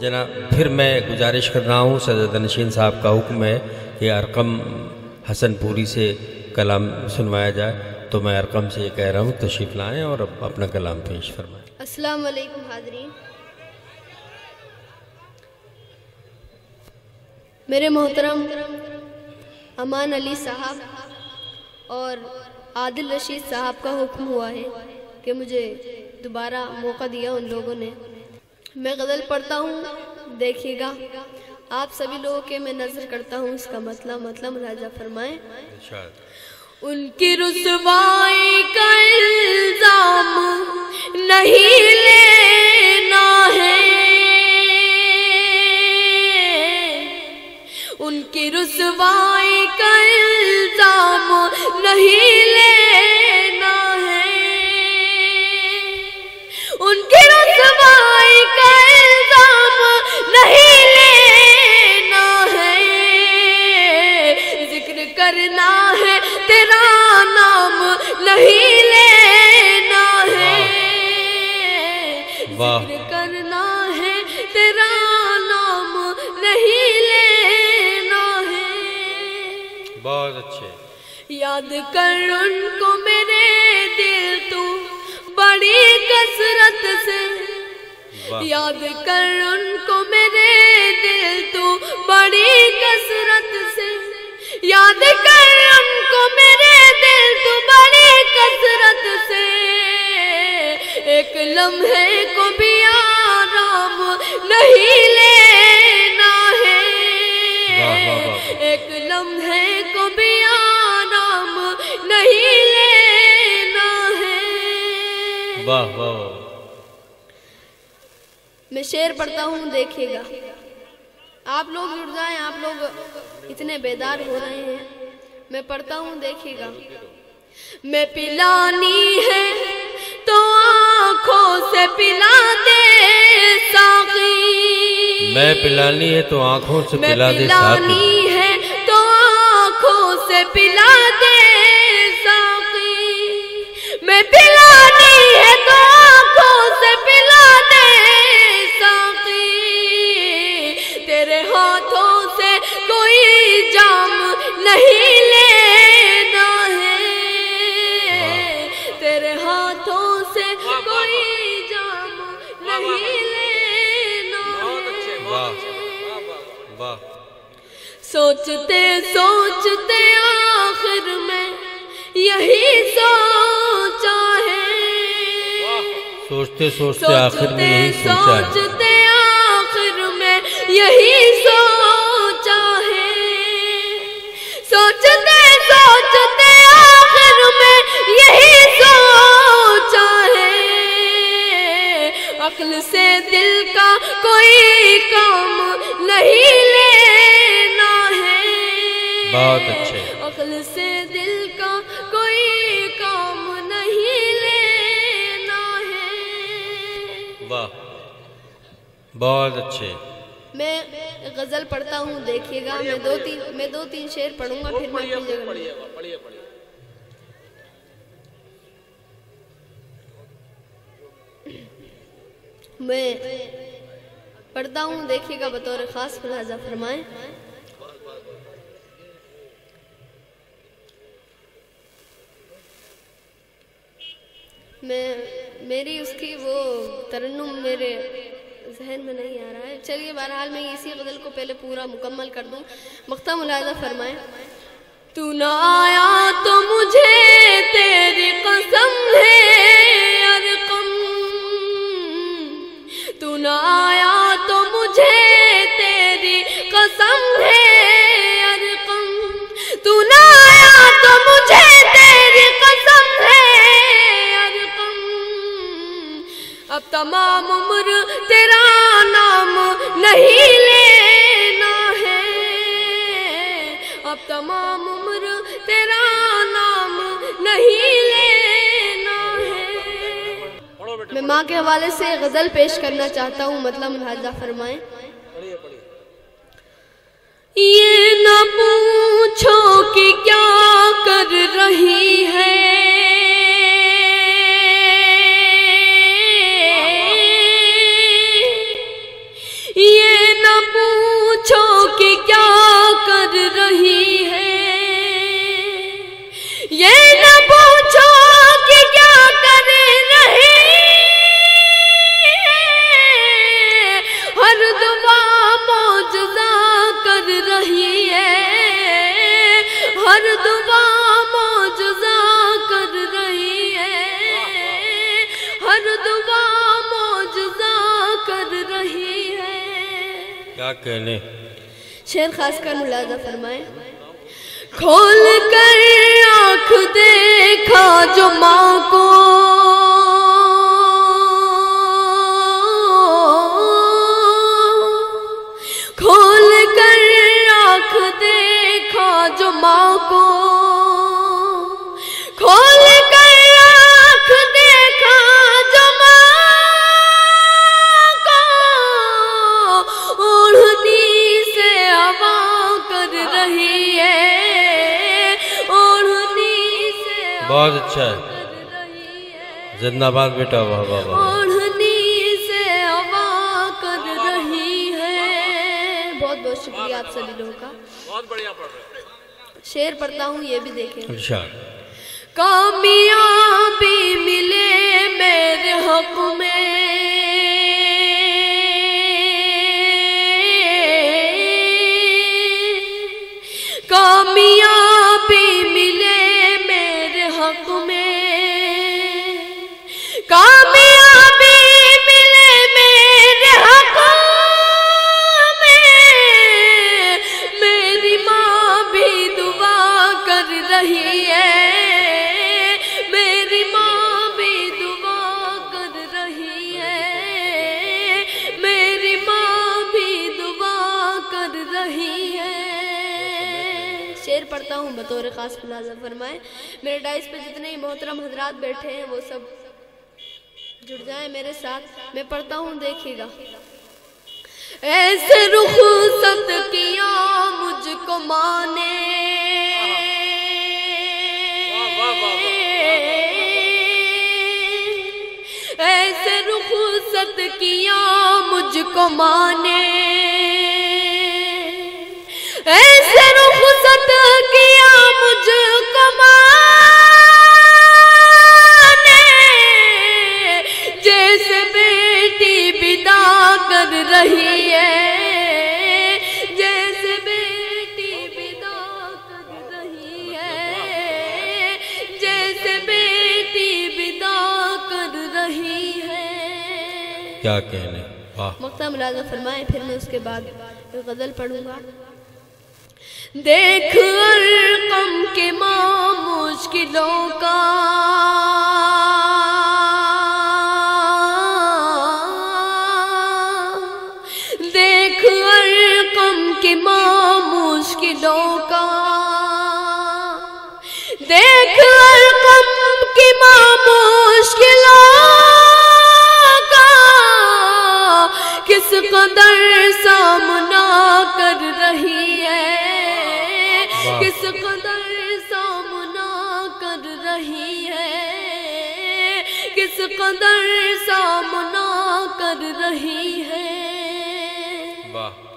جناب پھر میں گزارش کر رہا ہوں سجادہ نشین صاحب کا حکم ہے کہ ارقم حسن پوری سے کلام سنوایا جائے، تو میں ارقم سے یہ کہہ رہا ہوں تشریف لائیں اور اپنا کلام پیش فرمائیں۔ السلام علیکم حاضرین، میرے محترم امان علی صاحب اور عادل رشید صاحب کا حکم ہوا ہے کہ مجھے دوبارہ موقع دیا ان لوگوں نے۔ میں غزل پڑھتا ہوں، دیکھیے گا آپ سبھی لوگوں کے میں نظر کرتا ہوں، اس کا مطلب ملاحظہ فرمائیں۔ ان کی رسوائی کا الزام نہیں لینا ہے، ان کی رسوائی کا الزام نہیں لینا ہے، ان کی رسوائی کا الزام نہیں لینا ہے، ذکر کرنا ہے تیرا نام نہیں لینا ہے، ذکر کرنا ہے تیرا نام نہیں لینا ہے۔ بہت اچھے۔ یاد کر ان کو میرے دل تو بڑی کثرت سے، یاد کر ان کو میرے دل تو بڑی کثرت سے، یاد کر ان کو میرے دل تو بڑی کثرت سے، ایک لمحے کو بھی آرام نہیں لینا ہے، ایک لمحے کو بھی آرام نہیں لینا ہے۔ واہ واہ۔ میں شعر پڑھتا ہوں، دیکھیے گا آپ لوگ جڑ جائیں، آپ لوگ اتنے بیدار ہو رہے ہیں، میں پڑھتا ہوں، دیکھیے گا۔ میں پلانی ہے تو آنکھوں سے پلا دے ساقی، میں پلانی ہے تو آنکھوں سے پلا دے ساقی، میں پلانی ہے تو آنکھوں سے پلا دے ساقی، میں پلانی ہے تو آنکھوں سے پلا دے ساقی، تیرے ہاتھوں سے کوئی جام نہیں لینا ہے، تیرے ہاتھوں سے کوئی جام نہیں لینا ہے۔ سوچتے سوچتے آخر میں یہی سوچا ہے، سوچتے سوچتے آخر میں یہی سوچا ہے، سوچتے آخر میں یہی سوچا ہے، سوچتے سوچتے آخر میں یہی سوچا ہے، عقل سے دل کا کوئی کام نہیں لینا ہے، بہت اچھے، عقل سے دل کا کوئی کام نہیں لینا ہے۔ واہ بہت اچھے۔ میں غزل پڑھتا ہوں، دیکھیے گا، میں دو تین شعر پڑھوں گا، پھر میں اپنی جگہ میں پڑھتا ہوں، دیکھیے گا، بطور خاص ملاحظہ فرمائیں۔ میری اس کی وہ ترنم میرے ذہن میں نہیں آ رہا ہے، چلیے بہرحال میں اسی غزل کو پہلے پورا مکمل کر دوں۔ مقطع ملاحظہ فرمائیں۔ تو نہ آیا تو مجھے تیری قسم ہے ارقم، تو نہ آیا تو مجھے تیری قسم ہے ارقم، تو نہ آیا تو مجھے تیری قسم ہے ارقم، اب تمام عمر تیرا نام نہیں لینا ہے، اب تمام عمر تیرا نام نہیں لینا ہے۔ میں ماں کے حوالے سے غزل پیش کرنا چاہتا ہوں، مطلب ملاحظہ فرمائیں۔ یہ نہ پوچھو کہ کیا کر رہی ہے، کیا کہنے. شعر خاص کر ملاحظہ فرمائیں. کھول کر آنکھ دیکھا جو ماں کو، کھول کر آنکھ دیکھا جو ماں کو، کھول کر آنکھ دیکھا جو ماں کو، اوڑھنی سے ہوا کر رہی ہے، اوڑھنی سے بہت اچھا ہے. زندہ باد بیٹا. واہ واہ واہ. اوڑھنی سے ہوا کر رہی ہے. بہت بہت شکریہ آپ سبھی لوگوں کا. بہت بڑھیا پڑھ رہے ہیں. شعر پڑھتا ہوں، یہ بھی دیکھیں. ارشاد. کامیابی ملے میرے حق میں، کامیابی ملے میرے حق میں، کامیابی ملے میرے حق میں، میری ماں بھی دعا کر رہی ہے، میری ماں بھی دعا کر رہی ہے، میری ماں بھی دعا کر رہی ہے. شعر پڑھتا ہوں بطور خاص ملاحظہ فرمائیں. میرے ڈائس پہ جتنے ہی محترم حضرات بیٹھے ہیں وہ سب جڑ جائیں میرے ساتھ. میں پڑھتا ہوں، دیکھیے گا. ایسے رخصت کیا مجھ کو ماں نے، ایسے رخصت کیا مجھ کو ماں نے، ایسے رخصت کیا مجھ کو ماں نے، جیسے بیٹی بدا کر رہی ہے، جیسے بیٹی بدا کر رہی ہے، جیسے بیٹی بدا کر رہی ہے. کیا کہنے. واہ. مقطع ملاحظہ فرمائیں، پھر میں اس کے بعد غزل پڑھوں گا. دیکھ ارقم کے ماں مشکلوں کا، دیکھ ارقم کے ماں مشکلوں کا، دیکھ ارقم کی ماں مشکلوں کا، کس قدر سامنا کر رہی ہے، کس قدر سامنا کر رہی ہے، کس قدر سامنا کر رہی ہے. واہ.